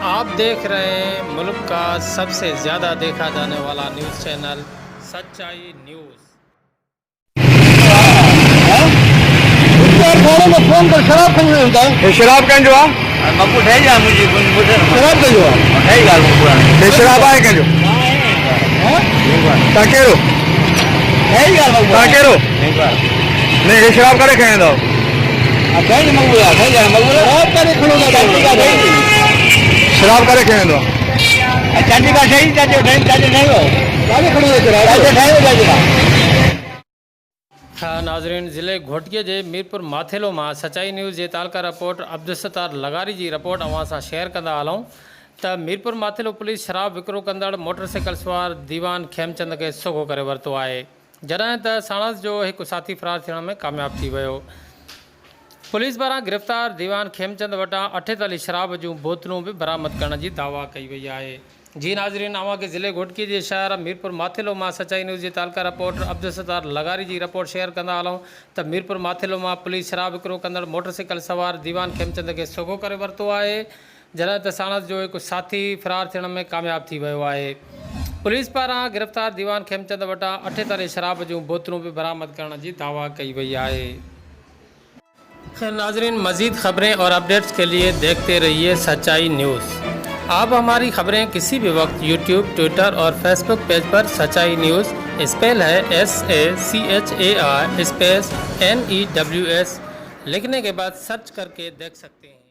आप देख रहे हैं मुल्क का सबसे ज़्यादा देखा जाने वाला न्यूज़ चैनल सच्चाई न्यूज़। थाने में फोन कर शराब खंड होता है। शराब कहीं जो मक्कू है जा मुझे शराब का जो है गाल मक्कू शराब आए कहीं जो ताकेरो है गाल मक्कू ताकेरो नहीं ये शराब करे कहीं दो है मक्कू है जा मक्कू शराब का नहीं खड़ोगा शराब करे कहीं दो चाची का सही चाची नहीं हो गाड़ी खड़ोगा चाची नहीं हो चाची का हाँ नाज़रीन, ज़िले घोटिया जे मीरपुर माथेलो मां सच्चाई न्यूज़ जे तालका रिपोर्ट अब्दुलसत्तार लगारी जी रिपोर्ट अवां सां शेयर कंदा हलूं त मीरपुर माथेलो पुलिस शराब विकिरो कंदड़ मोटरसाइकिल सवार दीवान खेमचंद खे सोघो करे वरितो आहे, जॾहिं त साणस जो हिकु साथी फ़रार थियण में कामयाब थी वियो। पुलिस पारां गिरफ़्तार दीवान खेमचंद वटां 48 शराब जूं बोतलूं बि बरामद करण जी दावा कई वई आहे। जी नाज़रीन, अवां खे ज़िले घोटकी जे शहर मीरपुर माथेलो मां सच्चाई न्यूज़ जे तालका रिपोर्टर अब्दुलसत्तार लगारी जी रिपोर्ट शेयर कंदा हलूं त मीरपुर माथेलो मां पुलिस शराब विकिरो कंदड़ मोटरसाइकिल सवार दीवान खेमचंद खे सोघो करे वरितो आहे, जॾहिं त साणस जो हिकु साथी फ़रार थियण में कामयाब थी वियो आहे। पुलिस पारां गिरफ़्तार दीवान खेमचंद वटां 48 शराब जूं बोतलूं बि बरामद करण जी दावा कई वई आहे। नाज़रीन, मज़ीद खबरें और अपडेट्स के लिए देखते रहिए सच्चाई न्यूज़। आप हमारी खबरें किसी भी वक्त यूट्यूब, ट्विटर और फेसबुक पेज पर सच्चाई न्यूज़ स्पेल है SACHAR स्पेस NEWS लिखने के बाद सर्च करके देख सकते हैं।